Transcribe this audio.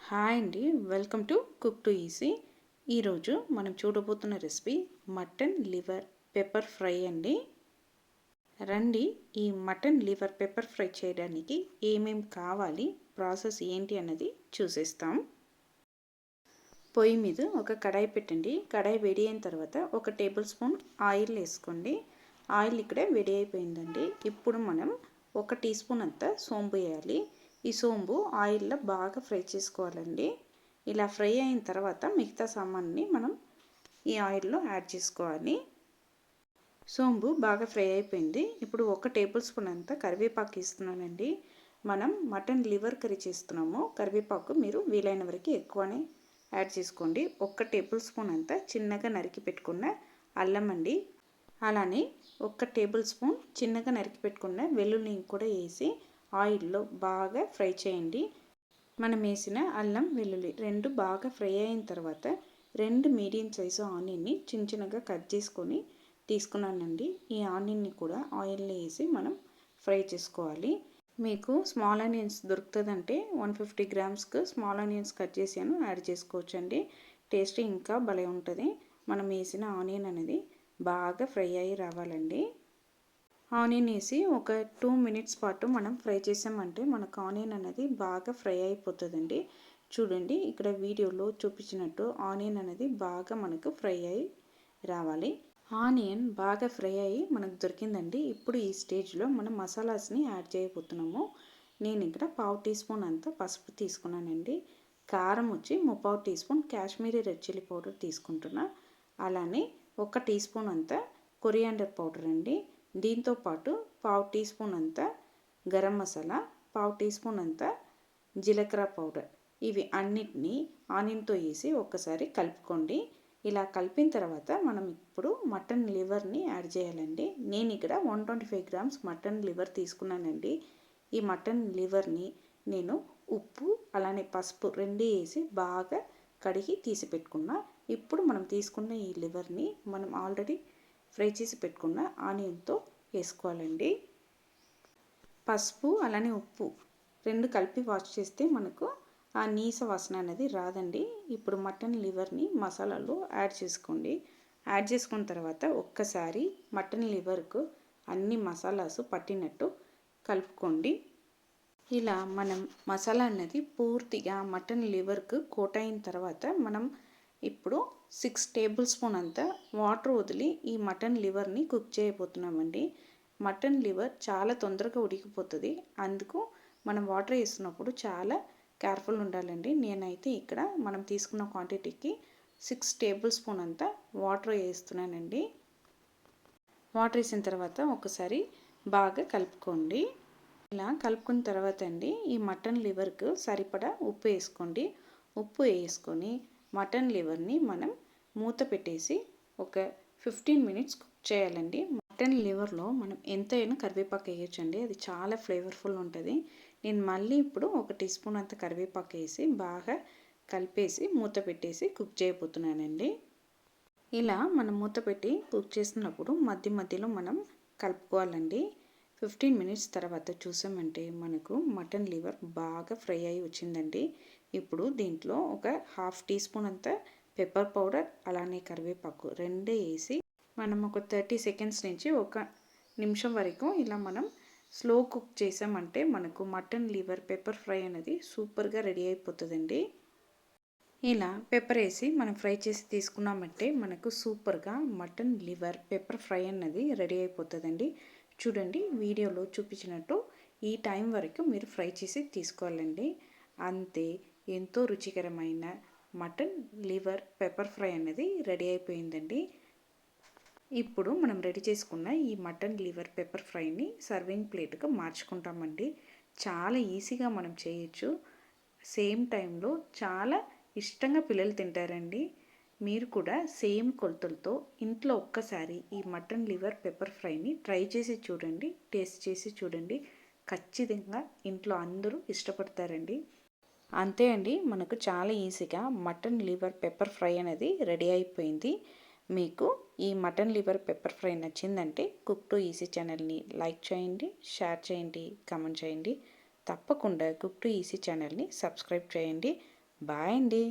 Hi అండి, welcome to cook to easy. ఈరోజు మనం చూడబోతున్న recipe mutton liver pepper fry అండి. రండి, ఈ మటన్ లివర్ పెప్పర్ ఫ్రై చేయడానికి ఏమేం కావాలి, ప్రాసెస్ ఏంటి అన్నది చూసేస్తాం. పొయ్యి మీద ఒక కడాయి పెట్టండి. కడాయి వేడి అయిన తర్వాత 1 టేబుల్ స్పూన్ ఆయిల్ వేసుకోండి. ఆయిల్ ఇక్కడే వేడి అయిపోయిందండి. ఇప్పుడు మనం 1 టీ స్పూన్ అంతా సోంపు వేయాలి. ఈ సోంపు ఆయిల్లో బాగా ఫ్రై చేసుకోవాలండి. ఇలా ఫ్రై అయిన తర్వాత మిగతా సామాన్ని మనం ఈ ఆయిల్లో యాడ్ చేసుకోవాలి. సోంపు బాగా ఫ్రై అయిపోయింది. ఇప్పుడు 1 టేబుల్ స్పూన్ అంతా కరివేపాకు ఇస్తున్నానండి. మనం మటన్ లివర్ కర్రీ చేస్తున్నాము. కరివేపాకు మీరు వీలైన వరకు ఎక్కువనే యాడ్ చేసుకోండి. 1 టేబుల్ స్పూన్ అంతా చిన్నగా నరికి పెట్టుకున్న అల్లం అండి. అలానే 1 టేబుల్ స్పూన్ చిన్నగా నరికి పెట్టుకున్న వెల్లుల్లి కూడా వేసి ఆయిల్లో బాగా ఫ్రై చేయండి. మనం వేసిన అల్లం వెల్లుల్లి 2 బాగా ఫ్రై అయిన తర్వాత 2 మీడియం సైజు ఆనియన్ని చిన్నగా కట్ చేసుకొని తీసుకున్నానండి. ఈ ఆనియన్ని కూడా ఆయిల్లో వేసి మనం ఫ్రై చేసుకోవాలి. మీకు స్మాల్ ఆనియన్స్ దొరుకుతుందంటే 150 గ్రామ్స్కి స్మాల్ ఆనియన్స్ కట్ చేసాను, యాడ్ చేసుకోవచ్చండి. టేస్ట్ ఇంకా భలే ఉంటుంది. మనం వేసిన ఆనియన్ అనేది బాగా ఫ్రై అయ్యి రావాలండి. ఆనియన్ వేసి ఒక 2 మినిట్స్ పాటు మనం ఫ్రై చేసామంటే మనకు ఆనియన్ అనేది బాగా ఫ్రై అయిపోతుందండి. చూడండి, ఇక్కడ వీడియోలో చూపించినట్టు ఆనియన్ అనేది బాగా మనకు ఫ్రై అయ్యి రావాలి. ఆనియన్ బాగా ఫ్రై అయ్యి మనకు దొరికిందండి. ఇప్పుడు ఈ స్టేజ్లో మనం మసాలాస్ని యాడ్ చేయబోతున్నాము. నేను ఇక్కడ 1/2 టీ స్పూన్ అంతా పసుపు తీసుకున్నానండి. కారం వచ్చి 3/4 teaspoon Kashmiri red chilli powder తీసుకుంటున్నా. అలానే 1 టీ స్పూన్ అంతా కొరియాండర్ పౌడర్ అండి. దీంతోపాటు 1/2 టీ స్పూన్ అంతా గరం మసాలా, 1/2 టీ స్పూన్ అంతా జీలకర్ర పౌడర్, ఇవి అన్నిటినీ ఆనియన్తో వేసి ఒక్కసారి కలుపుకోండి. ఇలా కలిపిన తర్వాత మనం ఇప్పుడు మటన్ లివర్ని యాడ్ చేయాలండి. నేను ఇక్కడ 125 గ్రామ్స్ మటన్ లివర్ తీసుకున్నానండి. ఈ మటన్ లివర్ని నేను ఉప్పు అలానే పసుపు 2 వేసి బాగా కడిగి తీసి పెట్టుకున్నా. ఇప్పుడు మనం తీసుకున్న ఈ లివర్ని మనం ఆల్రెడీ ఫ్రై చేసి పెట్టుకున్న ఆనియన్తో వేసుకోవాలండి. పసుపు అలానే ఉప్పు 2 కలిపి వాష్ చేస్తే మనకు ఆ నీస వాసన అనేది రాదండి. ఇప్పుడు మటన్ లివర్ని మసాలాలో యాడ్ చేసుకోండి. యాడ్ చేసుకున్న తర్వాత ఒక్కసారి మటన్ లివర్కు అన్ని మసాలాస్ పట్టినట్టు కలుపుకోండి. ఇలా మనం మసాలా అన్నది పూర్తిగా మటన్ లివర్కు కోట్ అయిన తర్వాత మనం ఇప్పుడు 6 టేబుల్ స్పూన్ అంతా వాటర్ వదిలి ఈ మటన్ లివర్ని కుక్ చేయబోతున్నామండి. మటన్ లివర్ చాలా తొందరగా ఉడికిపోతుంది. అందుకు మనం వాటర్ వేస్తున్నప్పుడు చాలా కేర్ఫుల్ ఉండాలండి. నేనైతే ఇక్కడ మనం తీసుకున్న క్వాంటిటీకి 6 టేబుల్ స్పూన్ అంతా వాటర్ వేస్తున్నానండి. వాటర్ వేసిన తర్వాత ఒకసారి బాగా కలుపుకోండి. ఇలా కలుపుకున్న తర్వాత అండి ఈ మటన్ లివర్కు సరిపడా ఉప్పు వేసుకోండి. ఉప్పు వేసుకొని మటన్ లివర్ని మనం మూత పెట్టేసి ఒక 15 మినిట్స్ కుక్ చేయాలండి. మటన్ లివర్లో మనం ఎంతైనా కరివేపాకు వేయొచ్చండి, అది చాలా ఫ్లేవర్ఫుల్ ఉంటుంది. నేను మళ్ళీ ఇప్పుడు 1 టీ స్పూన్ అంత కరివేపాకు వేసి బాగా కలిపేసి మూత పెట్టేసి కుక్ చేయబోతున్నానండి. ఇలా మనం మూత పెట్టి కుక్ చేసినప్పుడు మధ్యలో మనం కలుపుకోవాలండి. 15 మినిట్స్ తర్వాత చూసామంటే మనకు మటన్ లివర్ బాగా ఫ్రై అయ్యి వచ్చిందండి. ఇప్పుడు దీంట్లో ఒక 1/2 టీ స్పూన్ అంతా పెప్పర్ పౌడర్ అలానే కరివేపాకు 2 వేసి మనం ఒక 30 సెకండ్స్ నుంచి 1 నిమిషం వరకు ఇలా మనం స్లో కుక్ చేసామంటే మనకు మటన్ లివర్ పెప్పర్ ఫ్రై అనేది సూపర్గా రెడీ అయిపోతుందండి. ఇలా పెప్పర్ వేసి మనం ఫ్రై చేసి తీసుకున్నామంటే మనకు సూపర్గా మటన్ లివర్ పెప్పర్ ఫ్రై అన్నది రెడీ అయిపోతుందండి. చూడండి, వీడియోలో చూపించినట్టు ఈ టైం వరకు మీరు ఫ్రై చేసి తీసుకోవాలండి. అంతే, ఎంతో రుచికరమైన మటన్ లివర్ పెప్పర్ ఫ్రై అనేది రెడీ అయిపోయిందండి. ఇప్పుడు మనం రెడీ చేసుకున్న ఈ మటన్ లివర్ పెప్పర్ ఫ్రైని సర్వింగ్ ప్లేట్గా మార్చుకుంటామండి. చాలా ఈజీగా మనం చేయొచ్చు. సేమ్ టైంలో చాలా ఇష్టంగా పిల్లలు తింటారండి. మీరు కూడా సేమ్ కొలతలతో ఇంట్లో ఒక్కసారి ఈ మటన్ లివర్ పెప్పర్ ఫ్రైని ట్రై చేసి చూడండి, టేస్ట్ చేసి చూడండి. ఖచ్చితంగా ఇంట్లో అందరూ ఇష్టపడతారండి. అంతే అండి, మనకు చాలా ఈజీగా మటన్ లివర్ పెప్పర్ ఫ్రై అనేది రెడీ అయిపోయింది. మీకు ఈ మటన్ లివర్ పెప్పర్ ఫ్రై నచ్చిందంటే కుక్ టు ఈజీ ఛానల్ని లైక్ చేయండి, షేర్ చేయండి, కామెంట్ చేయండి. తప్పకుండా కుక్ టు ఈజీ ఛానల్ని సబ్స్క్రైబ్ చేయండి. బాయ్ అండి.